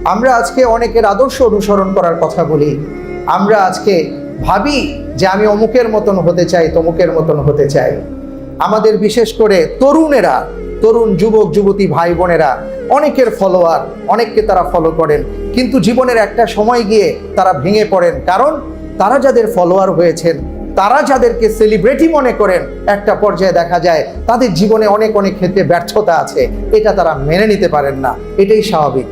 আমরা আজকে অনেকের আদর্শ অনুসরণ করার কথা বলি। আমরা আজকে ভাবি যে আমি অমুকের মতন হতে চাই, তমুকের মতন হতে চাই। আমাদের বিশেষ করে তরুণ যুবক যুবতী ভাই বোনেরা অনেকের ফলোয়ার, অনেককে তারা ফলো করেন, কিন্তু জীবনের একটা সময় গিয়ে তারা ভেঙে পড়েন। কারণ তারা যাদের ফলোয়ার হয়েছেন, তারা যাদেরকে সেলিব্রিটি মনে করেন, একটা পর্যায়ে দেখা যায় তাদের জীবনে অনেক ক্ষেত্রে ব্যর্থতা আছে। এটা তারা মেনে নিতে পারেন না। এটাই স্বাভাবিক।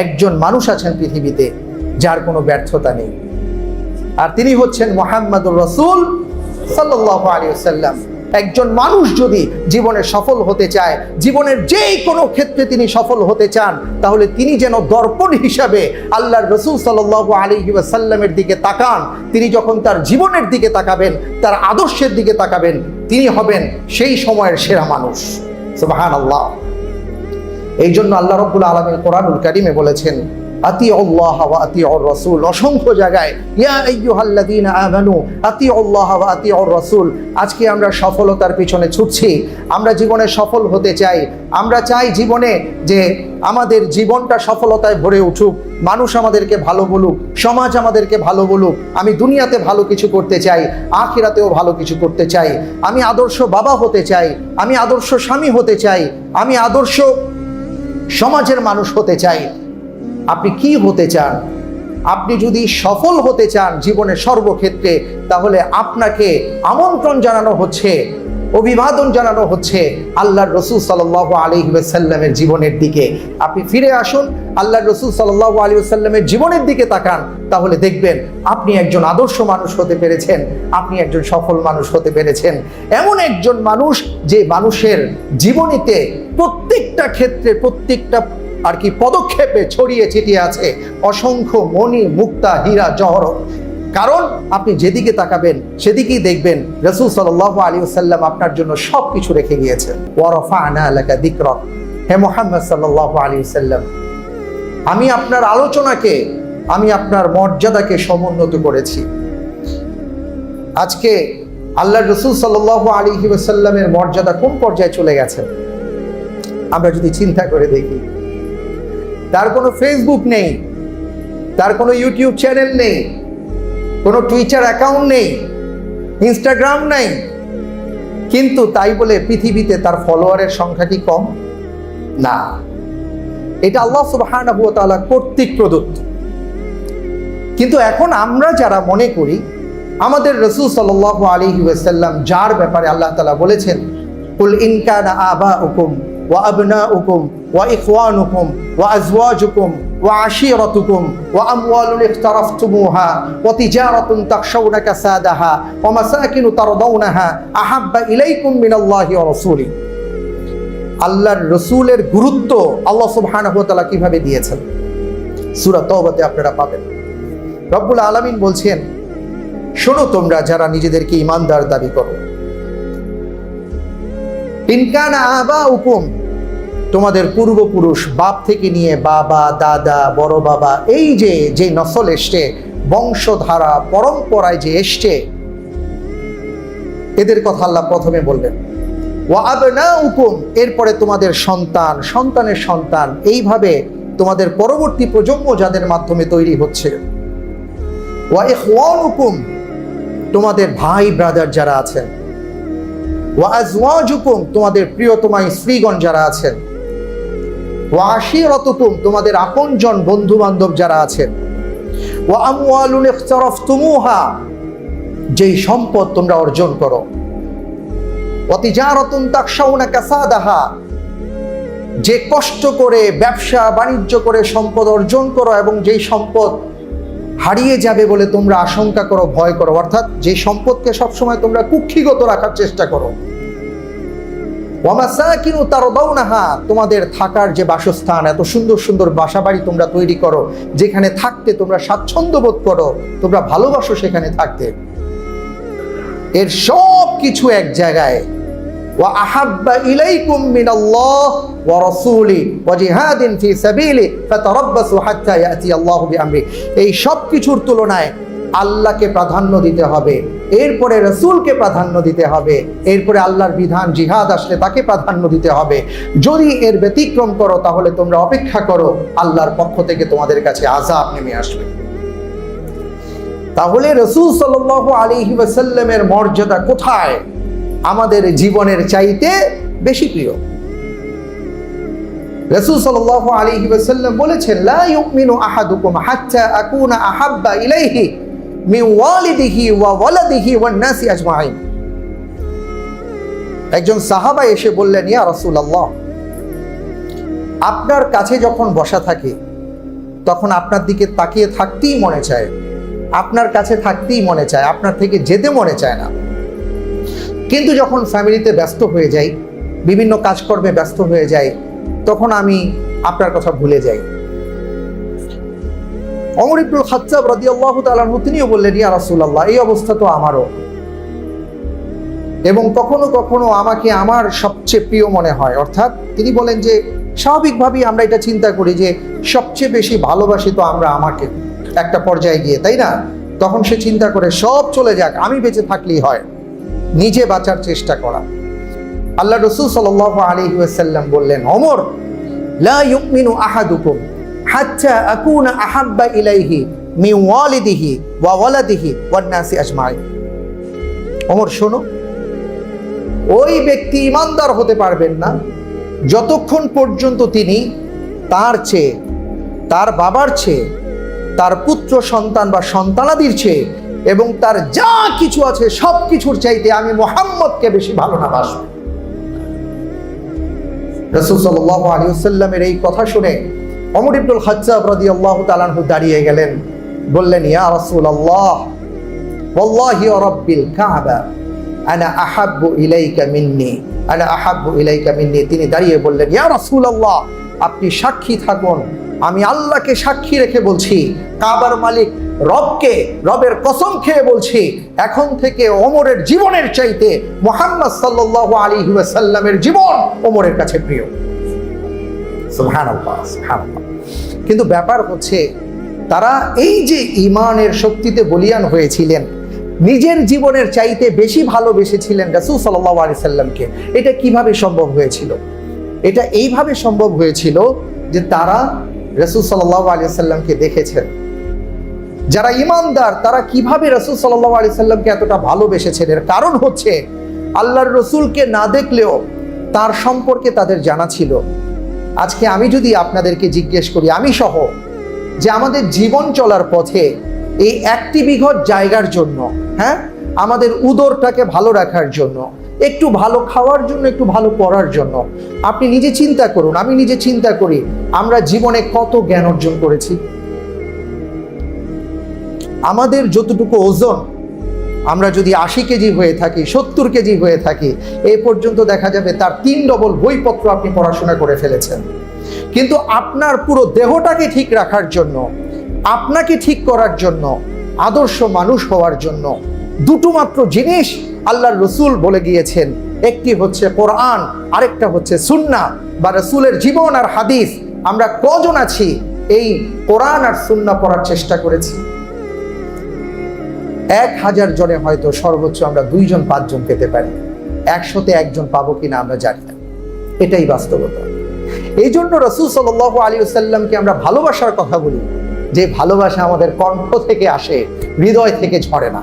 একজন মানুষ আছেন পৃথিবীতে যার কোনো ব্যর্থতা নেই, আর তিনি হচ্ছেন মুহাম্মদুর রাসূল সাল্লাল্লাহু আলাইহি ওয়াসাল্লাম। একজন মানুষ যদি জীবনে সফল হতে চায়, জীবনের যেই কোনো ক্ষেত্রে তিনি সফল হতে চান, তাহলে তিনি যেন দর্পণ হিসাবে আল্লাহর রাসূল সাল্লাল্লাহু আলাইহি ওয়াসাল্লামের দিকে তাকান। তিনি যখন তার জীবনের দিকে তাকাবেন, তার আদর্শের দিকে তাকাবেন, তিনি হবেন সেই সময়ের সেরা মানুষ। সুবহানাল্লাহ। এই জন্য আল্লাহ রাব্বুল আলামিন কোরআনুল কারীমে বলেছেন আতিউল্লাহ ওয়া আতিউর রাসূল। অসংখ্য জায়গায় ইয়া আইয়ুহাল্লাযীনা আমানু আতিউল্লাহ ওয়া আতিউর রাসূল। আজকে আমরা সফলতার পিছনে ছুটছি, আমরা জীবনে সফল হতে চাই, আমরা চাই জীবনে যে আমাদের জীবনটা সফলতায় ভরে উঠুক, মানুষ আমাদেরকে ভালো বলুক, সমাজ আমাদেরকে ভালো বলুক। আমি দুনিয়াতে ভালো কিছু করতে চাই, আখিরাতেও ভালো কিছু করতে চাই। আমি আদর্শ বাবা হতে চাই, আমি আদর্শ স্বামী হতে চাই, আমি আদর্শ সমাজের মানুষ হতে চাই। আপনি কি হতে চান? আপনি যদি সফল হতে চান জীবনের সর্বক্ষেত্রে, তাহলে আপনাকে আমন্ত্রণ জানানো হচ্ছে, অভিবাদন জানানো হচ্ছে আল্লাহর রাসূল সাল্লাল্লাহু আলাইহি ওয়াসাল্লামের জীবনের দিকে। আপনি ফিরে আসুন, আল্লাহর রাসূল সাল্লাল্লাহু আলাইহি ওয়াসাল্লামের জীবনের দিকে তাকান, তাহলে দেখবেন আপনি একজন আদর্শ মানুষ হতে পেরেছেন, আপনি একজন সফল মানুষ হতে পেরেছেন। এমন একজন মানুষ যে মানুষের জীবনীতে প্রত্যেকটা ক্ষেত্রে, প্রত্যেকটা পদক্ষেপে ছড়িয়ে ছিটিয়ে আছে অসংখ্য মণি, মুক্তা, হীরা, জহরত। কারণ আপনি যেদিকে তাকাবেন সেদিকেই দেখবেন রাসূল সাল্লাল্লাহু আলাইহি ওয়াসাল্লাম আপনার জন্য সবকিছু রেখে গিয়েছেন। ওয়া রাফা'না লাকা যিকরাক। হে মুহাম্মদ সাল্লাল্লাহু আলাইহি ওয়াসাল্লাম, আমি আপনার আলোচনাকে, আমি আপনার মর্যাদাকে সমুন্নত করেছি। আজকে আল্লাহর রাসূল সাল্লাল্লাহু আলাইহি ওয়াসাল্লামের মর্যাদা কোন পর্যায়ে চলে গেছে আমরা যদি চিন্তা করে দেখি। তার কোনো ফেসবুক নেই, তার কোনো ইউটিউব চ্যানেল নেই, কোনো টুইটার অ্যাকাউন্ট নেই, ইনস্টাগ্রাম নেই, কিন্তু তাই বলে পৃথিবীতে তার ফলোয়ারের সংখ্যা কি কম? না, এটা আল্লাহ সুবহানাহু ওয়া তাআলা কর্তৃক প্রদত্ত। কিন্তু এখন আমরা যারা মনে করি আমাদের রাসূল সাল্লাল্লাহু আলাইহি ওয়াসাল্লাম যার ব্যাপারে আল্লাহ তাআলা বলেছেন কুল ইন কানা আবাউকুম ওয়া আবনাউকুম ওয়া ইখওয়ানুকুম ওয়া আজওয়াজুকুম ওয়া আশীরাতুকুম ওয়া আমওয়ালুন ইখতারাফতুমুহা ওয়া তিজারাতুন তাখশাউনা কাসাদাহা ওয়া মাসাকিনু তারদাউনাহা আহাব্বা ইলাইকুম মিনাল্লাহি ওয়া রাসূলিহি। আল্লাহর রাসূলের গুরুত্ব আল্লাহ সুবহানাহু ওয়া তাআলা কিভাবে দিয়েছেন সূরা তাওবাতে আপনারা পাবেন। রব্বুল আলামিন বলছেন, শোনো তোমরা যারা নিজেদেরকে ঈমানদার দাবি করো, ইন কানা আবাউকুম, তোমাদের পূর্বপুরুষ, বাপ থেকে নিয়ে বাবা, দাদা, বড় বাবা, এই যে নসল এসছে, বংশধারা পরম্পরায় যে এসছে, এদের কথা আল্লাহ প্রথমে বললেন। ওয়া আবনাউকুম, এরপরে তোমাদের সন্তান, সন্তানের সন্তান, এইভাবে তোমাদের পরবর্তী প্রজন্ম যাদের মাধ্যমে তৈরি হচ্ছে। ওয়া ইখওয়ানুকুম, তোমাদের ভাই ব্রাদার যারা আছেন। ওয়া আজওয়াজুকুম, তোমাদের প্রিয়তমা স্ত্রীগণ যারা আছেন। ওয়া আশীরাতুকুম, তোমাদের আপনজন বন্ধু বান্ধব যারা আছেন। ওয়া আমওয়ালুন ইখতারাফতুমুহা, যেই সম্পদ তোমরা অর্জন করো। ওয়া তিজারাতুন তাখশাউনা কাসাদাহা, যে কষ্ট করে ব্যবসা বাণিজ্য করে সম্পদ অর্জন করো এবং যেই সম্পদ হারিয়ে যাবে বলে তোমরা আশঙ্কা করো, ভয় করো, অর্থাৎ যে সম্পদকে সবসময় তোমরা কুক্ষিগত রাখার চেষ্টা করো। ওয়া মাসাকিনু তারদাউনাহা, তোমাদের থাকার যে বাসস্থান, এত সুন্দর সুন্দর বাসাবাড়ি তোমরা তৈরি করো, যেখানে থাকতে তোমরা স্বাচ্ছন্দ্য বোধ করো, তোমরা ভালোবাসো সেখানে থাকতে। এর সব কিছু এক জায়গায়। ওয়া আহাব্বা ইলাইকুম মিনাল্লাহ ওয়া রাসূলি ওয়া জিহাদিন ফি সাবিলি ফাতারাব্বাসু হাত্তা ইয়াতি আল্লাহু বিআমরি। এই সব কিছুর তুলনায় আল্লাহকে প্রাধান্য দিতে হবে, এরপরে রসুলকে প্রাধান্য দিতে হবে, এরপরে আল্লাহর বিধান জিহাদ আসলে তাকে প্রাধান্য দিতে হবে। যদি এর ব্যতিক্রম করো তাহলে তোমরা অপেক্ষা করো, আল্লাহর পক্ষ থেকে তোমাদের কাছে আযাব নেমে আসবে। তাহলে রাসূল সাল্লাল্লাহু আলাইহি ওয়াসাল্লামের মর্যাদা কোথায়? আমাদের জীবনের চাইতে বেশি প্রিয়। রাসূল সাল্লাল্লাহু আলাইহি ওয়াসাল্লাম বলেছেন, লা ইউমিনু আহাদুকুম হাত্তা আকুনা আহাব্বা ইলাইহি মিন ওয়ালিদিহি ওয়া ওয়ালাদিহি ওয়ান নাসি আজমাইন। একজন সাহাবা এসে বললেন, ইয়া রাসূলুল্লাহ, আপনার কাছে যখন বসা থাকে তখন আপনার দিকে তাকিয়ে থাকতেই মনে চায়, আপনার কাছে থাকতেই মনে চায়, আপনার থেকে যেতে মনে চায় না। কিন্তু যখন ফ্যামিলিতে ব্যস্ত হয়ে যাই, বিভিন্ন কাজকর্মে ব্যস্ত হয়ে যাই, তখন আমি আপনার কথা ভুলে যাই। ওমর ইবনুল খাত্তাব রাদিয়াল্লাহু তাআলা আনহু তিনিও বললেন, ইয়া রাসূলুল্লাহ, এই অবস্থা তো আমারও, এবং কখনো কখনো আমাকে আমার সবচেয়ে প্রিয় মনে হয়। অর্থাৎ তিনি বলেন যে স্বাভাবিকভাবেই আমরা এটা চিন্তা করি যে সবচেয়ে বেশি ভালোবাসি তো আমরা আমাকে একটা পর্যায়ে গিয়ে, তাই না? তখন সে চিন্তা করে সব চলে যাক, আমি বেঁচে থাকলেই হয়, নিজে বাঁচার চেষ্টা করা। আল্লাহ রাসূল সাল্লাল্লাহু আলাইহি ওয়াসাল্লাম বললেন, ওমর, লা ইউমিনু আহাদুকুম হাত্তা আকুনা আহাব্বা ইলাইহি মিন ওয়ালিদিহি ওয়া ওয়ালাদিহি ওয়ান নাসি আজমাইন। ওমর শোনো, ওই ব্যক্তি ঈমানদার হতে পারবেন না যতক্ষণ পর্যন্ত তিনি তার চেয়ে, তার বাবার চেয়ে, তার পুত্র সন্তান বা সন্তানাদির চেয়ে এবং তার যা কিছু আছে সব কিছুর চাইতে আমি মুহাম্মদকে বেশি ভালো না বাসব। রাসূল সাল্লাল্লাহু আলাইহি ওয়াসাল্লামের এই কথা শুনে ওমর ইবনুল খাত্তাব রাদিয়াল্লাহু তাআলা আনহু দাঁড়িয়ে গেলেন, বললেন, ইয়া রাসূলুল্লাহ, ওয়াল্লাহি ওয়া রাব্বিল কাবা আনা আহাব্বু ইলাইকা মিন্নি, আনা আহাব্বু ইলাইকা মিন্নি। তিনি দাঁড়িয়ে বললেন, ইয়া রাসূলুল্লাহ, আপনি সাক্ষী থাকুন, আমি আল্লাহকে সাক্ষী রেখে বলছি, কাবার মালিক রবকে, রবের কসম খেয়ে বলছি, এখন থেকে ওমরের জীবনের চাইতে মুহাম্মদ সাল্লাল্লাহু আলাইহি ওয়াসাল্লামের জীবন ওমরের কাছে প্রিয়। সুবহানাল্লাহ, সুবহানাল্লাহ। কিন্তু ব্যাপার হচ্ছে, তারা এই যে ঈমানের শক্তিতে বলিয়ান হয়েছিলেন, নিজের জীবনের চাইতে বেশি ভালোবেসেছিলেন রাসূল সাল্লাল্লাহু আলাইহি সাল্লামকে। এটা কিভাবে সম্ভব হয়েছিল? এটা এইভাবে সম্ভব হয়েছিল যে তারা রাসূল সাল্লাল্লাহু আলাইহি সাল্লামকে দেখেছেন। যারা ঈমানদার তারা কিভাবে রাসূল সাল্লাল্লাহু আলাইহি সাল্লামকে এতটা ভালোবেসেছেন, এর কারণ হচ্ছে আল্লাহর রসুলকে না দেখলেও তার সম্পর্কে তাদের জানা ছিল। আজকে আমি যদি আপনাদেরকে জিজ্ঞেস করি, আমি সহ, যে আমাদের জীবন চলার পথে এই 1 বিঘত জায়গার জন্য, হ্যাঁ, আমাদের উদরটাকে ভালো রাখার জন্য, একটু ভালো খাওয়ার জন্য, একটু ভালো পড়ার জন্য, আপনি নিজে চিন্তা করুন, আমি নিজে চিন্তা করি, আমরা জীবনে কত জ্ঞান অর্জন করেছি। আমাদের যতটুকু ওজন, আমরা যদি 80 কেজি হয়ে থাকি, 70 কেজি হয়ে থাকি, এই পর্যন্ত দেখা যাবে তার 3 ডবল বইপত্র আপনি পড়াশোনা করে ফেলেছেন। কিন্তু আপনার পুরো দেহটাকে ঠিক রাখার জন্য, আপনাকে ঠিক করার জন্য, আদর্শ মানুষ হওয়ার জন্য দুটো মাত্র জিনিস আল্লাহর রসুল বলে গিয়েছেন। একটি হচ্ছে কোরআন, আরেকটা হচ্ছে সুন্নাহ বা রসুলের জীবন আর হাদিস। আমরা কজন আছি এই কোরআন আর সুন্নাহ পড়ার চেষ্টা করেছি? 1000 জনে হয়তো সর্বোচ্চ আমরা 2 জন 5 জন পেতে পারি, 100-তে 1 জন পাবো কিনা আমরা জানি না। এটাই বাস্তবতা। এই জন্য রাসূল সাল্লাল্লাহু আলাইহি ওয়াসাল্লামকে আমরা ভালোবাসার কথা বলি, যে ভালোবাসা আমাদের কণ্ঠ থেকে আসে, হৃদয় থেকে ঝরে না।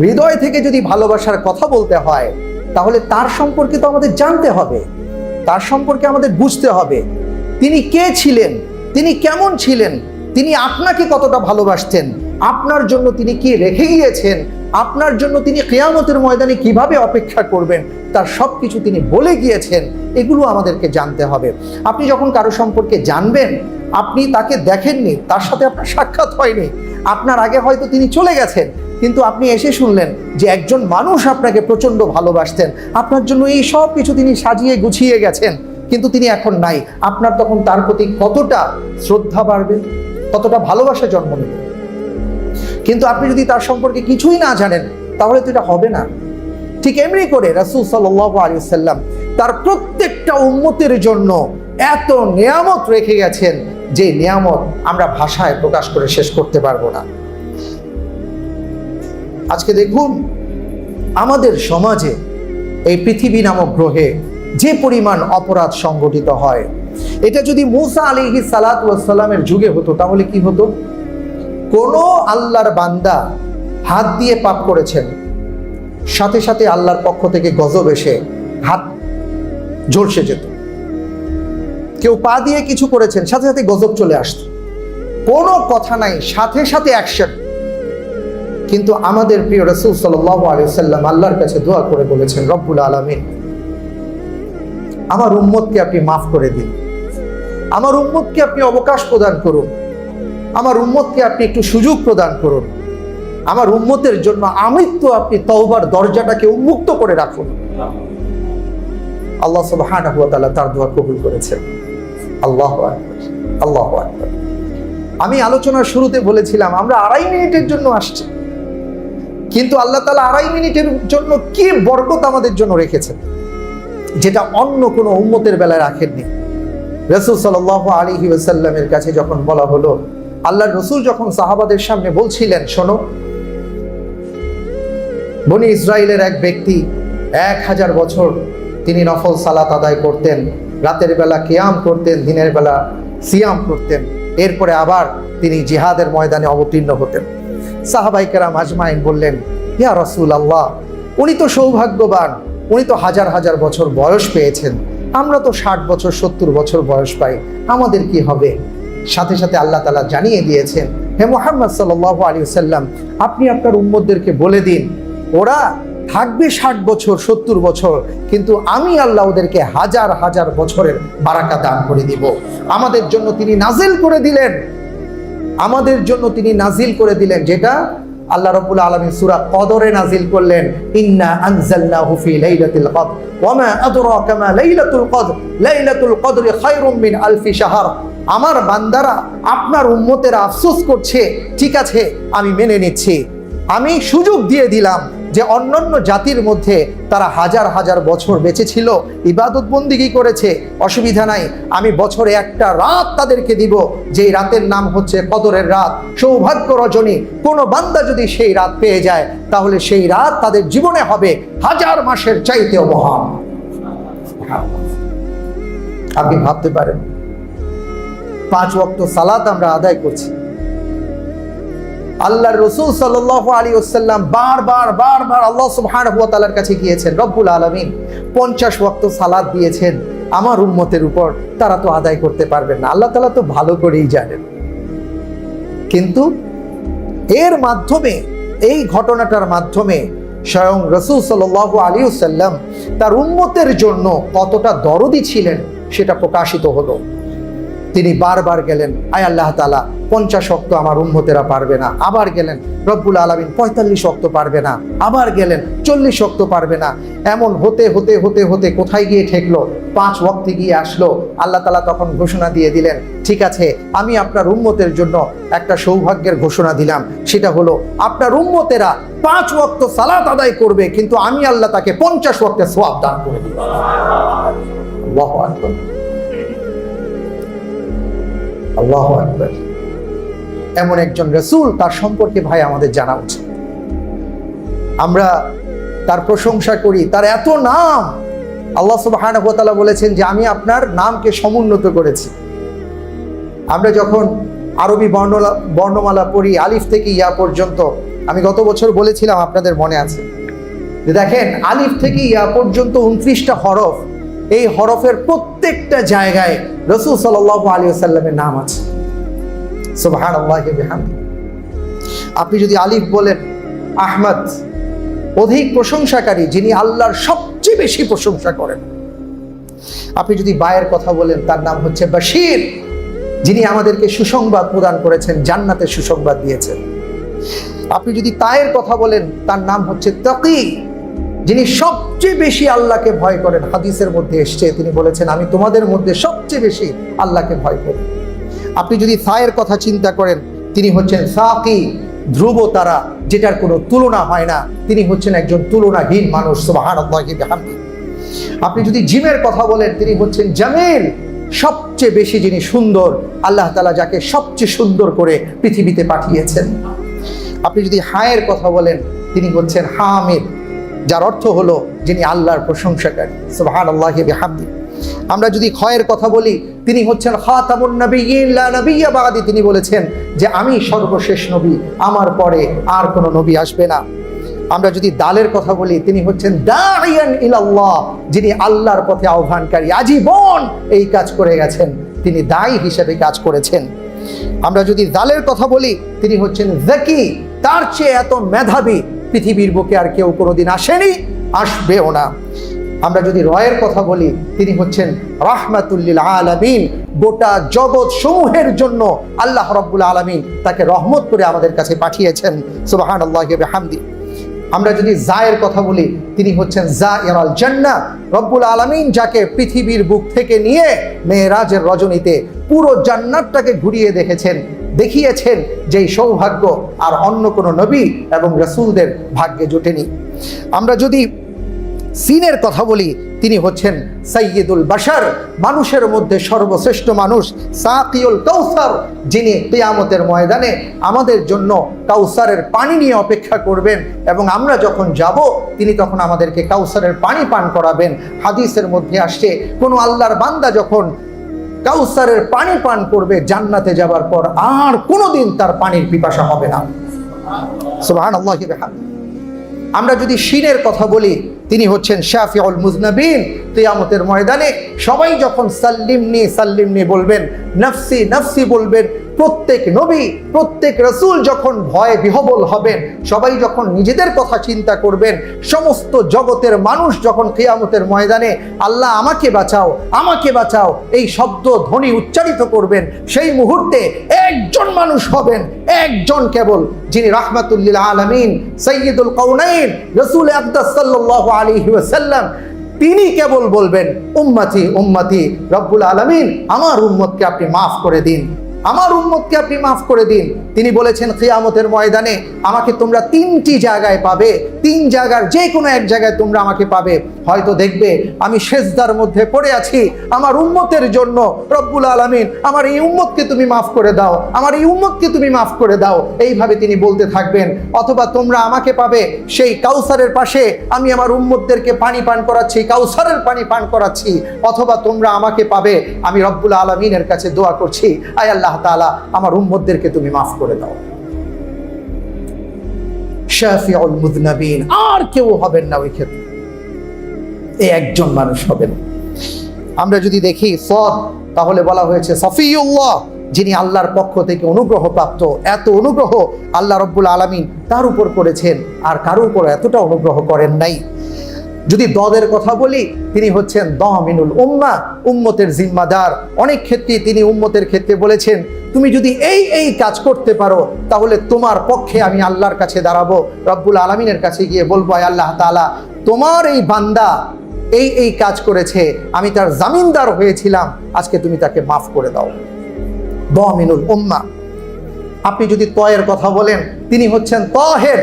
হৃদয় থেকে যদি ভালোবাসার কথা বলতে হয়, তাহলে তার সম্পর্কে তো আমাদের জানতে হবে, তার সম্পর্কে আমাদের বুঝতে হবে। তিনি কে ছিলেন, তিনি কেমন ছিলেন, তিনি আপনাকে কতটা ভালোবাসতেন, আপনার জন্য তিনি কি রেখে গিয়েছেন, আপনার জন্য তিনি কিয়ামতের ময়দানে কিভাবে অপেক্ষা করবেন, তার সব কিছু তিনি বলে গিয়েছেন। এগুলো আমাদেরকে জানতে হবে। আপনি যখন কারো সম্পর্কে জানবেন, আপনি তাকে দেখেননি, তার সাথে আপনার সাক্ষাৎ হয়নি, আপনার আগে হয়তো তিনি চলে গেছেন, কিন্তু আপনি এসে শুনলেন যে একজন মানুষ আপনাকে প্রচণ্ড ভালোবাসতেন, আপনার জন্য এই সব কিছু তিনি সাজিয়ে গুছিয়ে গেছেন, কিন্তু তিনি এখন নাই। আপনার তখন তার প্রতি কতটা শ্রদ্ধা বাড়বে, কতটা ভালোবাসা জন্ম নেবে। কিন্তু আপনি যদি তার সম্পর্কে কিছুই না জানেন, তাহলে তো এটা হবে না। ঠিক এমনি করে রাসূল সাল্লাল্লাহু আলাইহি ওয়াসাল্লাম তার প্রত্যেকটা উম্মতের জন্য এত নিয়ামত রেখে গেছেন, যে নিয়ামত আমরা ভাষায় প্রকাশ করে শেষ করতে পারবো না। আজকে দেখুন আমাদের সমাজে এই পৃথিবী নামক গ্রহে যে পরিমাণ অপরাধ সংগঠিত হয়, এটা যদি মূসা আলাইহিস সালাতু ওয়াস সালামের যুগে হতো তাহলে কি হতো? কোন আল্লাহর বান্দা হাত দিয়ে পাপ করেছেন, সাথে সাথে আল্লাহর পক্ষ থেকে গজব এসে হাত ঝলসে যেত। কেউ পা দিয়ে কিছু করেছেন, সাথে সাথে গজব চলে আসতো, কোনো কথা নাই, সাথে সাথে অ্যাকশন। কিন্তু আমাদের প্রিয় রাসূল সাল্লাল্লাহু আলাইহি ওয়াসাল্লাম আল্লাহর কাছে দোয়া করে বলেছেন, রব্বুল আলামিন আমার উম্মতকে আপনি মাফ করে দিন, আমার উম্মতকে আপনি অবকাশ প্রদান করুন, আমার উম্মতকে আপনি একটু সুযোগ প্রদান করুন, আমার উম্মতের জন্য আমৃত্যু আপনি তওবার দরজাটাকে উন্মুক্ত করে রাখুন। আল্লাহ সুবহানাহু ওয়া তাআলা তার দোয়া কবুল করেছেন। আল্লাহু আকবার, আল্লাহু আকবার। আমি আলোচনার শুরুতে বলেছিলাম আমরা 2.5 মিনিটের জন্য আসছি, কিন্তু আল্লাহ তাআলা 2.5 মিনিটের জন্য কি বরকত আমাদের জন্য রেখেছেন, যেটা অন্য কোনো উম্মতের বেলায় রাখেননি। রাসূল সাল্লাল্লাহু আলাইহি ওয়াসাল্লামের কাছে যখন বলা হলো, আল্লাহর রাসূল যখন সাহাবাদের সামনে বলছিলেন, শোনো, বনি ইসরাইলের এক ব্যক্তি 1000 বছর তিনি নফল সালাত আদায় করতেন, রাতের বেলা কিয়াম করতেন, দিনের বেলা সিয়াম করতেন, এরপরে আবার তিনি জিহাদের ময়দানে অবতীর্ণ হতেন। সাহাবায়ে কেরাম আজমাইন বললেন, ইয়া রাসূলুল্লাহ, উনি তো সৌভাগ্যবান, উনি তো হাজার হাজার বছর বয়স পেয়েছেন, আমরা তো 60 বছর 70 বছর বয়স পাই, আমাদের কি হবে? সাথে সাথে আল্লাহ তাআলা জানিয়ে দিয়েছেন, হে মুহাম্মদ সাল্লাল্লাহু আলাইহি ওয়াসাল্লাম, আপনি আপনার উম্মতদেরকে বলে দিন, ওরা থাকবে 60 বছর 70 বছর, কিন্তু আমি আল্লাহ ওদেরকে হাজার হাজার বছরের বারাকা দান করে দিব। আমাদের জন্য তিনি নাজিল করে দিলেন, আমাদের জন্য তিনি নাজিল করে দিলেন, যেটা আল্লাহ রাব্বুল আলামিন সূরা কদরে নাজিল করলেন, ইন্না আনজালনাহু ফি লাইলাতিল কদর ওয়া মা আদরাকা মা লাইলাতুল কদর লাইলাতুল কদরি খায়রুম মিন আলফি শাহর। আমার বান্দারা, আপনার উম্মতেরা আফসোস করছে, ঠিক আছে আমি মেনে নিচ্ছি, আমি সুযোগ দিয়ে দিলাম যে অন্যান্য জাতির মধ্যে তারা হাজার হাজার বছর বেঁচে ছিল, ইবাদত বন্দিগি করেছে, অসুবিধা নাই, আমি বছরে একটা রাত তাদেরকে দিব, যেই রাতের নাম হচ্ছে কদরের রাত, সৌভাগ্য রজনী। কোনো বান্দা যদি সেই রাত পেয়ে যায় তাহলে সেই রাত তাদের জীবনে হবে 1000 মাসের চাইতেও মহান। আপনি ভাবতে পারেন 5 ওয়াক্ত সালাত আমরা আদায় করছি, আল্লাহর রাসূল সাল্লাল্লাহু আলাইহি ওয়াসাল্লাম বারবার আল্লাহ সুবহানাহু ওয়া তাআলার কাছে গিয়েছেন, রব্বুল আলামিন 50 ওয়াক্ত সালাত দিয়েছেন আমার উম্মতের উপর, তারা তো আদায় করতে পারবেন না, আল্লাহ তাআলা তো ভালো করেই জানেন। কিন্তু এর মাধ্যমে, এই ঘটনাটার মাধ্যমে স্বয়ং রাসূল সাল্লাল্লাহু আলাইহি ওয়াসাল্লাম তার উম্মতের জন্য কতটা দরদি ছিলেন সেটা প্রকাশিত হলো। তিনি বারবার গেলেন, আয় আল্লাহ তাআলা 50 ওয়াক্ত আমার উম্মতেরা পারবে না, আবার গেলেন, রব্বুল আলামিন 45 ওয়াক্ত পারবে না, আবার গেলেন 40 ওয়াক্ত পারবে না। এমন হতে হতে হতে হতে কোথায় গিয়ে ঠেকলো? 5 ওয়াক্তে গিয়ে আসলো। আল্লাহ তাআলা তখন ঘোষণা দিয়ে দিলেন, ঠিক আছে আমি আপনার উম্মতের জন্য একটা সৌভাগ্যের ঘোষণা দিলাম, সেটা হলো আপনার উম্মতেরা 5 ওয়াক্ত সালাত আদায় করবে, কিন্তু আমি আল্লাহ তাকে 50 ওয়াক্তের সওয়াব দান করে দিব। আল্লাহু আকবার, আল্লাহু আকবার। এমন একজন রাসূল, তার সম্পর্কে ভাই আমাদের জানা উচিত। আমরা তার প্রশংসা করি, তার এত নাম। আল্লাহ সুবহানাহু ওয়া তাআলা বলেছেন যে আমি আপনার নামকে সমুন্নত করেছি। আমরা যখন আরবি বর্ণমালা পড়ি আলিফ থেকে ইয়া পর্যন্ত, আমি গত বছর বলেছিলাম, আপনাদের মনে আছে যে দেখেন আলিফ থেকে ইয়া পর্যন্ত 29টা হরফ, এই হরফের প্রত্যেকটা জায়গায় রাসূল সাল্লাল্লাহু আলাইহি ওয়াসাল্লামের নাম আছে। সুবহানাল্লাহি ওয়া বিহামদিহি। আপনি যদি আলিফ বলেন, আহমদ অধিক প্রশংসাকারী, যিনি আল্লাহর সবচেয়ে বেশি প্রশংসা করেন। আপনি যদি বায়ের কথা বলেন, তার নাম হচ্ছে বাশীর, যিনি আমাদেরকে সুসংবাদ প্রদান করেছেন, জান্নাতের সুসংবাদ দিয়েছেন। আপনি যদি তায়ের কথা বলেন, তার নাম হচ্ছে তাকী, যিনি সবচেয়ে বেশি আল্লাহকে ভয় করেন। হাদিসের মধ্যে এসছে, তিনি বলেছেন আমি তোমাদের মধ্যে সবচেয়ে বেশি আল্লাহকে ভয় করি। আপনি যদি সায়ের কথা চিন্তা করেন, তিনি হচ্ছেন সাকি, ধ্রুব তারা, যেটার কোনো তুলনা হয় না, তিনি হচ্ছেন একজন তুলনাহীন মানুষ। সুবহানাল্লাহি ওয়া বিহামদিহি। আপনি যদি জিমের কথা বলেন, তিনি হচ্ছেন জামিল, সবচেয়ে বেশি যিনি সুন্দর, আল্লাহ তাআলা যাকে সবচেয়ে সুন্দর করে পৃথিবীতে পাঠিয়েছেন। আপনি যদি হায়ের কথা বলেন, তিনি হচ্ছেন হামিদ, যার অর্থ হলো যিনি আল্লাহর প্রশংসাকারী। সুবহানাল্লাহি বিহামদি। আমরা যদি খয়ের কথা বলি, তিনি হচ্ছেন খাতামুন নবিয়্যিন লা নবিয়্যা বাদি। তিনি বলেছেন যে আমি সর্বশেষ নবী, আমার পরে আর কোনো নবী আসবে না। আমরা যদি দালের কথা বলি, তিনি হচ্ছেন দাইয়ান ইলাল্লাহ, যিনি আল্লাহর পথে আহ্বানকারী। আজীবন এই কাজ করে গেছেন, তিনি দায়ী হিসেবে কাজ করেছেন। আমরা যদি দালের কথা বলি, তিনি হচ্ছেন যাকি, তার চেয়ে এত মেধাবী পৃথিবীর বুকে আর কেউ কোনোদিন আসেনি, আসবেও না। আমরা যদি রয়ের কথা বলি, তিনি হচ্ছেন রাহমাতুল লিল আলামিন, গোটা জগৎ সমূহের জন্য আল্লাহ রাব্বুল আলামিন তাকে রহমত করে আমাদের কাছে পাঠিয়েছেন। সুবহানাল্লাহি ওয়া বিহামদি। আমরা যদি জায়ের কথা বলি, তিনি হচ্ছেন জায়রাল জান্নাহ, রব্বুল আলামিন যাকে পৃথিবীর বুক থেকে নিয়ে মেরাজের রজনীতে পুরো জান্নাতটাকে ঘুরিয়ে দেখিয়েছেন, যেই সৌভাগ্য আর অন্য কোনো নবী এবং রাসূলদের ভাগ্যে জোটেনি। আমরা যদি সিনের কথা বলি, তিনি হচ্ছেন সাইয়্যিদুল বাশার, মানুষের মধ্যে সর্বশ্রেষ্ঠ মানুষ, সাকিউল কাউসার, যিনি কিয়ামতের ময়দানে আমাদের জন্য কাউসারের পানি নিয়ে অপেক্ষা করবেন এবং আমরা যখন যাব তিনি তখন আমাদেরকে কাউসারের পানি পান করাবেন। হাদিসের মধ্যে আসছে, কোনো আল্লাহর বান্দা যখন কাউসারের পানি পান করবে জান্নাতে যাবার পর আর কোনোদিন তার পানির পিপাসা হবে না। সুবহানাল্লাহি ওয়া বিহামদিহি। আমরা যদি শিনের কথা বলি, তিনি হচ্ছেন শাফিউল মুজনাবিন। কিয়ামতের ময়দানে সবাই যখন সাল্লিমনি সাল্লিমনি বলবেন, নফসি নফসি বলবেন, প্রত্যেক নবী প্রত্যেক রাসূল যখন ভয়ে বিহ্বল হবেন, সবাই যখন নিজেদের কথা চিন্তা করবেন, সমস্ত জগতের মানুষ যখন কিয়ামতের ময়দানে আল্লাহ আমাকে বাঁচাও আমাকে বাঁচাও এই শব্দ ধ্বনি উচ্চারিত করবেন, সেই মুহূর্তে একজন মানুষ হবেন, একজন কেবল, যিনি রাহমাতুল লিল আলামিন, সাইয়্যিদুল কাউনাইন, রাসূল আকদাস সাল্লাল্লাহু আলাইহি ওয়াসাল্লাম। তিনি কেবল বলবেন, উম্মতি উম্মতি, রব্বুল আলামিন আমার উম্মতকে আপনি মাফ করে দিন, আমার উম্মতকে আপনি মাফ করে দিন। তিনি বলেছেন, কিয়ামতের ময়দানে আমাকে তোমরা তিনটি জায়গায় পাবে, তিন জায়গার যে কোনো এক জায়গায় তোমরা আমাকে পাবে। হয়তো দেখবে আমি সেজদার মধ্যে পড়ে আছি আমার উম্মতের জন্য, রব্বুল আলামিন আমার এই উম্মতকে তুমি মাফ করে দাও, আমার এই উম্মতকে তুমি মাফ করে দাও, এইভাবে তিনি বলতে থাকবেন। অথবা তোমরা আমাকে পাবে সেই কাউসারের পাশে, আমি আমার উম্মতদেরকে পানি পান করাচ্ছি, কাউসারের পানি পান করাচ্ছি। অথবা তোমরা আমাকে পাবে, আমি রব্বুল আলামিনের কাছে দোয়া করছি, আয় আল্লাহ তাআলা আমার উম্মতদেরকে তুমি মাফ করে দাও। শাফিউল মুযনাবিন, আর কেউ হবেন না ওই ক্ষেত্রে, এই একজন মানুষ হবেন। আমরা যদি দেখি সদ, তাহলে বলা হয়েছে সফিউল্লাহ, যিনি আল্লাহর পক্ষ থেকে অনুগ্রহ প্রাপ্ত। এত অনুগ্রহ আল্লাহ রাব্বুল আলামিন তার উপর করেছেন, আর কারো উপর এতটা অনুগ্রহ করেন নাই। যদি দদের কথা বলি, তিনি হচ্ছেন দামিনুল উম্মাহ, উম্মতের জিম্মাদার। অনেক ক্ষেত্রে তিনি উম্মতের ক্ষেত্রে বলেছেন, তুমি যদি এই কাজ করতে পারো তাহলে তোমার পক্ষে আমি আল্লাহর কাছে দাঁড়াবো, রব্বুল আলামিনের কাছে গিয়ে বলবো, আল্লাহ তাআলা তোমার এই বান্দা এই কাজ করেছে, আমি তার জামিনদার হয়েছিলাম, আজকে তুমি তাকে মাফ করে দাও। দামিনুল উম্মাহ। আপনি যদি তয়ের কথা বলেন, তিনি হচ্ছেন তাহের,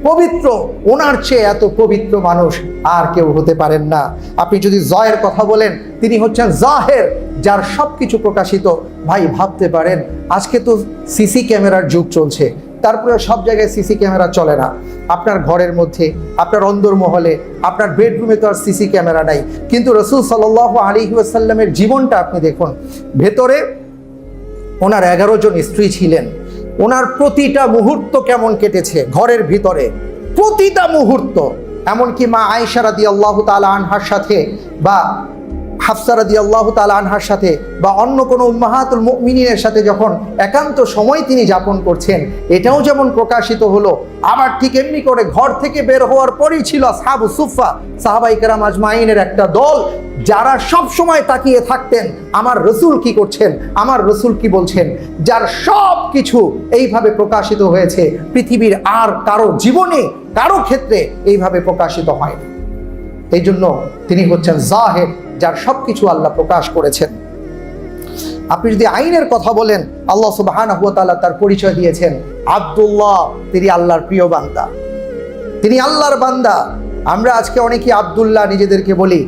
পবিত্র, ওনার চেয়ে এত পবিত্র মানুষ আর কেউ হতে পারেন না। আপনি যদি জয়ের কথা বলেন, তিনি হচ্ছেন জাহের, যার সবকিছু প্রকাশিত। ভাই ভাবতে পারেন, আজকে তো সিসি ক্যামেরার যুগ চলছে, তারপরে সব জায়গায় সিসি ক্যামেরা চলে না। আপনার ঘরের মধ্যে, আপনার অন্দরমহলে, আপনার বেডরুমে তো আর সিসি ক্যামেরা নাই, কিন্তু রাসূল সাল্লাল্লাহু আলাইহি ওয়াসাল্লামের জীবনটা আপনি দেখুন। ভেতরে ওনার 11 জন স্ত্রী ছিলেন, ওনার প্রতিটা মুহূর্ত কেমন কেটেছে ঘরের ভিতরে, প্রতিটা মুহূর্ত। এমনকি মা আয়েশা রাদিয়াল্লাহু তাআলা আনহার সাথে বা হাফসা রাদিয়াল্লাহু তাআলা আনহার সাথে বা অন্য কোনো উম্মাহাতুল মুমিনিনের সাথে যখন একান্ত সময় তিনি যাপন করছেন, এটাও যেমন প্রকাশিত হলো। আবার ঠিক এমনি করে ঘর থেকে বের হওয়ার পরেই ছিল আসহাবুস সুফফা, সাহাবায়ে কেরাম আজমাইনের একটা দল, যারা সব সময় তাকিয়ে থাকতেন আমার রাসূল কি করছেন, আমার রাসূল কি বলছেন, যার সব কিছু এইভাবে প্রকাশিত হয়েছে। পৃথিবীর আর কারো জীবনে, কারো ক্ষেত্রে এইভাবে প্রকাশিত হয়নি। এই জন্য তিনি হচ্ছেন জাহের, যার সবকিছু আল্লাহ প্রকাশ করেছেন। আপনি যদি আইনের কথা বলেন, আল্লাহ সুবহানাহু ওয়া তাআলা তার পরিচয় দিয়েছেন আব্দুল্লাহ, তিনি আল্লাহর প্রিয় বান্দা, তিনি আল্লাহর বান্দা। আমরা আজকে অনেকে আব্দুল্লাহ নিজেদেরকে বলি,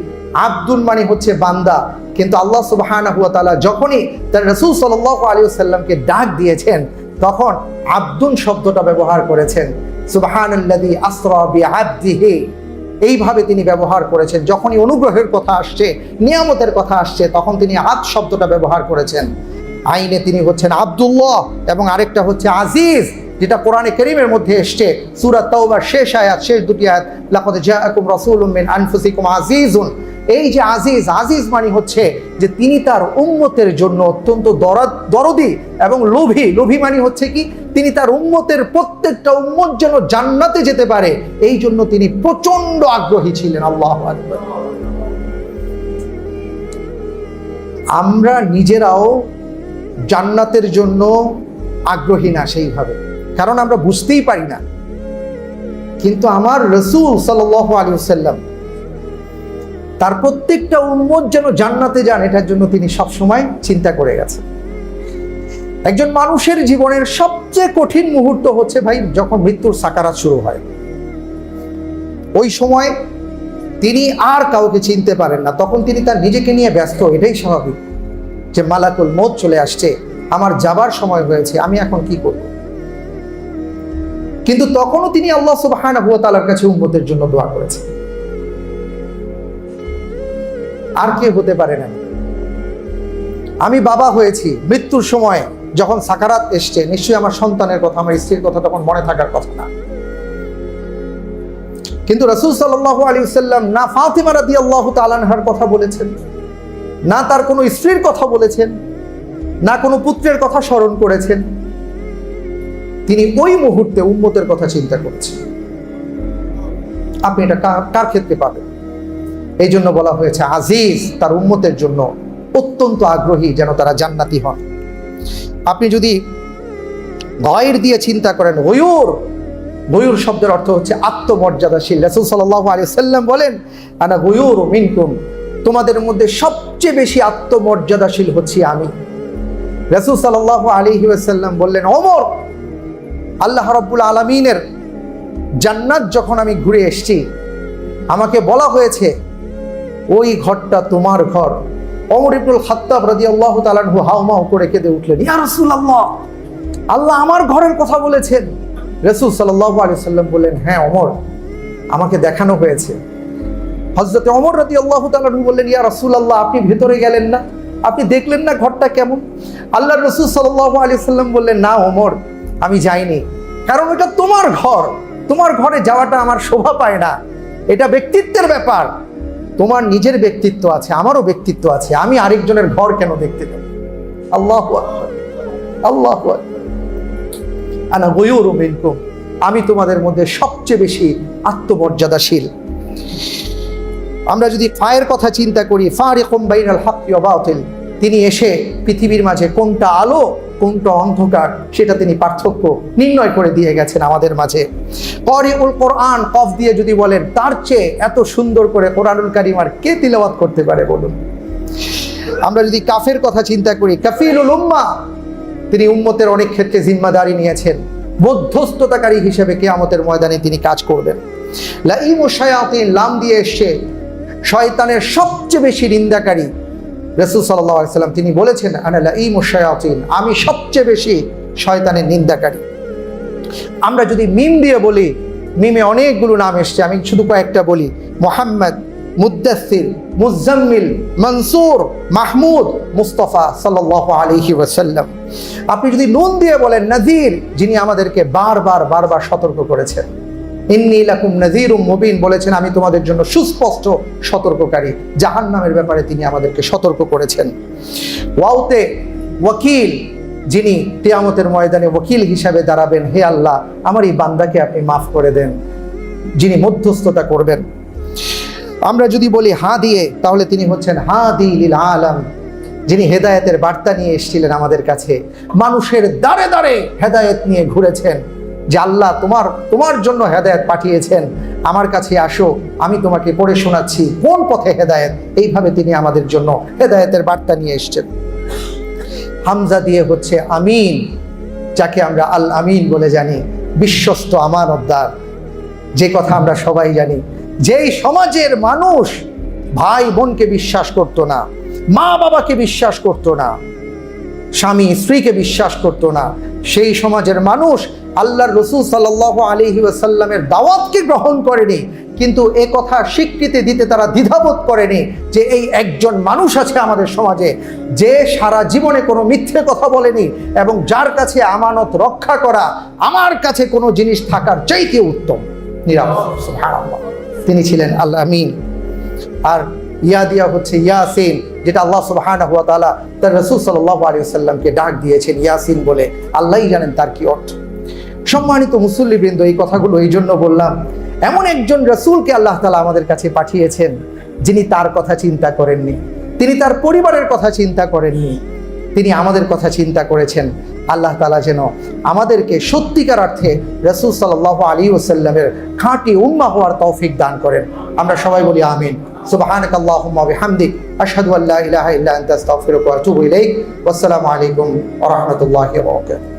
আব্দুল মানে হচ্ছে বান্দা, কিন্তু আল্লাহ সুবহানাহু ওয়া তাআলা যখনই তার রাসূল সাল্লাল্লাহু আলাইহি ওয়াসাল্লামকে ডাক দিয়েছেন, তখন আব্দুন শব্দটা ব্যবহার করেছেন। সুবহানাল্লাযী আসরা বিআবদিহি, এইভাবে তিনি ব্যবহার করেছেন। যখনই অনুগ্রহের কথা আসছে, নিয়ামতের কথা আসছে, তখন তিনি আদ শব্দটা ব্যবহার করেছেন। আইনে তিনি হচ্ছেন আব্দুল্লাহ, এবং আরেকটা হচ্ছে আজিজ, যেটা কোরআনে কারীমের মধ্যে এসছে সূরা তাওবার শেষ আয়াত, শেষ দুটি আয়াত, লাকাদ জাআকুম রাসূলুম মিন আনফুসিকুম আজিজুন। এই যে আজিজ, আজিজ মানে হচ্ছে যে তিনি তার উম্মতের জন্য অত্যন্ত দরদি এবং লোভী। লোভী মানে হচ্ছে কি, তিনি তার উম্মতের প্রত্যেকটা উম্মত যেন জান্নাতে যেতে পারে, এই জন্য তিনি প্রচন্ড আগ্রহী ছিলেন। আল্লাহু আকবার। আমরা নিজেরাও জান্নাতের জন্য আগ্রহী না সেইভাবে, কারণ আমরা বুঝতেই পারি না। কিন্তু আমার রাসূল সাল্লাল্লাহু আলাইহি ওয়াসাল্লাম তার প্রত্যেকটা উম্মত যেন জান্নাতে যান, এটার জন্য তিনি সবসময় চিন্তা করে গেছেন। একজন মানুষের জীবনের সবচেয়ে কঠিন মুহূর্ত হচ্ছে ভাই যখন মৃত্যুর সাকারাত শুরু হয়। ওই সময় তিনি আর কাউকে চিনতে পারেন না, তখন তিনি তার নিজেকে নিয়ে ব্যস্ত। এটাই স্বাভাবিক যে মালাকুল মউত চলে আসছে, আমার যাবার সময় হয়েছে, আমি এখন কি করব। কিন্তু তখনও তিনি আল্লাহ সুবহানাহু ওয়া তাআলার কাছে উম্মতের জন্য দোয়া করেছেন। আর কে হতে পারে না। আমি বাবা হয়েছি, মৃত্যুর সময় যখন সাকারাত এসছে, নিশ্চয়ই আমার সন্তানের কথা, আমার স্ত্রীর কথা তখন মনে থাকার কথা না। কিন্তু রাসূল সাল্লাল্লাহু আলাইহি ওয়াসাল্লাম না ফাতিমা রাদিয়াল্লাহু তাআলা আনহার কথা বলেছেন, না তার কোনো স্ত্রীর কথা বলেছেন, না কোনো পুত্রের কথা স্মরণ করেছেন। তিনি ওই মুহূর্তে উম্মতের কথা চিন্তা করেছেন। আপনি এটা কার ক্ষেত্রে পাবেন? এই জন্য বলা হয়েছে আজিজ, তার উম্মতের জন্য অত্যন্ত আগ্রহী যেন তারা জান্নাতি হন। আপনি যদি গয়র দিয়ে চিন্তা করেন, গয়ুর শব্দের অর্থ হচ্ছে আত্মমর্যাদাশীল। রাসূল সাল্লাল্লাহু আলাইহি ওয়াসাল্লাম বলেন, আনা গয়ুরু মিনকুম, তোমাদের মধ্যে সবচেয়ে বেশি আত্মমর্যাদাশীল হচ্ছি আমি। রাসূল সাল্লাল্লাহু আলাইহি ওয়াসাল্লাম বললেন, ওমর, আল্লাহ রাব্বুল আলামিনের জান্নাত যখন আমি ঘুরে এসেছি, আমাকে বলা হয়েছে ওই ঘরটা তোমার ঘর। ওমর ইবনুল খাত্তাব রাদিয়াল্লাহু তাআলা আনহু হাউমাউ করে কেঁদে উঠলেন, ইয়া রাসূলুল্লাহ, আল্লাহ আমার ঘরের কথা বলেছেন। রাসূল সাল্লাল্লাহু আলাইহি ওয়াসাল্লাম বললেন, হ্যাঁ ওমর, আমাকে দেখানো হয়েছে। হযরত ওমর রাদিয়াল্লাহু তাআলা আনহু বললেন, ইয়া রাসূলুল্লাহ, আপনি ভেতরে গেলেন না? আপনি দেখলেন না ঘরটা কেমন? আল্লাহর রাসূল সাল্লাল্লাহু আলাইহি ওয়াসাল্লাম বললেন, না ওমর, আমি যাইনি, কারণ এটা তোমার ঘর। তোমার ঘরে যাওয়াটা আমার শোভা পায় না। এটা ব্যক্তিত্বের ব্যাপার। তোমার নিজের ব্যক্তিত্ব আছে, আমারও ব্যক্তিত্ব আছে, আমি আরেকজনের ঘর কেন দেখতে যাব? আল্লাহু আকবার, আল্লাহু আকবার। আনা গয়ুরু মিনকুম, আমি তোমাদের মধ্যে সবচেয়ে বেশি আত্মমর্যাদাশীল। আমরা যদি ফায়ের কথা চিন্তা করি, ফারিকুম বাইনাল হাক্কি ওয়া বাতিল, তিনি এসে পৃথিবীর মাঝে কোনটা আলো কোনটা অন্ধকার সেটা তিনি পার্থক্য নির্ণয় করে দিয়ে গেছেন আমাদের মাঝে। ক্বারিউল কোরআন, কফ দিয়ে যদি বলেন, তার চেয়ে এত সুন্দর করে কোরআনুল কারীম আর কে তিলাওয়াত করতে পারে বলুন? আমরা যদি কাফের কথা চিন্তা করি, কাফিলুল উম্মাহ, তিনি উম্মতের অনেক ক্ষেত্রে জিম্মাদারি নিয়েছেন, মধ্যস্থতাকারী হিসেবে কিয়ামতের ময়দানে তিনি কাজ করবেন। লাঈমুশ শায়াতিন, লাম দিয়ে এসে শয়তানের সবচেয়ে বেশি নিন্দাকারী। রাসূল সাল্লাল্লাহু আলাইহি ওয়াসাল্লাম তিনি বলেছেন, আনা লাঈমুশ শায়াতিন, আমি সবচেয়ে বেশি শয়তানের নিন্দাকারী। আমরা যদি মিম দিয়ে বলি, মিমে অনেকগুলো নাম এসছে, আমি শুধু কয়েকটা বলি, মুহাম্মদ, মুদ্দাসসির, মুজাম্মিল, মনসুর, মাহমুদ, মুস্তাফা সাল্লাল্লাহু আলাইহি ওয়াসাল্লাম। আপনি যদি নুন দিয়ে বলেন, নাযীর, যিনি আমাদেরকে বারবার সতর্ক করেছেন। ইন্নী লাকুম নাযীরুম মুবিন, বলেছেন আমি তোমাদের জন্য সুস্পষ্ট সতর্ককারী। জাহান্নামের ব্যাপারে তিনি আমাদেরকে সতর্ক করেছেন। ওয়াউতে ওয়াকিল, যিনি কিয়ামতের ময়দানে ওয়াকিল হিসাবে দাঁড়াবেন, হে আল্লাহ, আমার এই বান্দাকে আপনি মাফ করে দেন, যিনি মধ্যস্থতা করবেন। আমরা যদি বলি হা দিয়ে, তাহলে তিনি হচ্ছেন হাদি লিল আলাম, যিনি হেদায়েতের বার্তা নিয়ে এসেছিলেন আমাদের কাছে, মানুষের দাঁড়ে দাঁড়ে হেদায়েত নিয়ে ঘুরেছেন, যে আল্লাহ তোমার জন্য হেদায়েত পাঠিয়েছেন, আমার কাছে আসো, আমি তোমাকে পড়ে শোনাচ্ছি কোন পথে হেদায়েত। এইভাবে তিনি আমাদের জন্য হেদায়েতের বার্তা নিয়ে এসেছেন। হামজা দিয়ে হচ্ছে আমিন, যাকে আমরা আল আমিন বলে জানি, বিশ্বস্ত আমানতদার। যে কথা আমরা সবাই জানি, যেই সমাজের মানুষ ভাই বোনকে বিশ্বাস করতো না, মা বাবাকে বিশ্বাস করতো না, স্বামী স্ত্রীকে বিশ্বাস করতো না, সেই সমাজের মানুষ আল্লাহর রাসূল সাল্লাল্লাহু আলাইহি ওয়াসাল্লামের দাওয়াতকে গ্রহণ করেনি, কিন্তু এ কথা স্বীকৃতি দিতে তারা দ্বিধাবোধ করেনি যে এই একজন মানুষ আছে আমাদের সমাজে যে সারা জীবনে কোনো মিথ্যে কথা বলেনি, এবং যার কাছে আমানত রক্ষা করা আমার কাছে কোনো জিনিস থাকার চাইতে উত্তম, নিরাপদ। সুবহানাল্লাহ। তিনি ছিলেন আল আমিন। আর ইয়াদিয়া হচ্ছে ইয়াসিন, যেটা আল্লাহ সুবহানাহু ওয়া তাআলা তার রাসূল সাল্লাল্লাহু আলাইহি ওয়াসাল্লামকে ডাক দিয়েছেন ইয়াসিন বলে, আল্লাহই জানেন তার কি অর্থ। সম্মানিত মুসল্লিবৃন্দ, এই কথাগুলো এই জন্য বললাম, এমন একজন রাসূলকে আল্লাহ তাআলা আমাদের কাছে পাঠিয়েছেন যিনি তার কথা চিন্তা করেননি, তিনি তার পরিবারের কথা চিন্তা করেননি, তিনি আমাদের কথা চিন্তা করেছেন। আল্লাহ তাআলা যেন আমাদেরকে সত্যিকার অর্থে রাসূল সাল্লাল্লাহু আলাইহি ওয়াসাল্লামের খাঁটি উম্মাহ হওয়ার তৌফিক দান করেন। আমরা সবাই বলি আমিন। সুবহানাকাল্লাহুম্মা ওয়া বিহামদিক, আশহাদু আল্লা ইলাহা ইল্লা আনতা আস্তাগফিরুকা ওয়া আতুবু ইলাইক। ওয়াসসালামু আলাইকুম ওয়া রাহমাতুল্লাহি ওয়া বারাকাতুহু।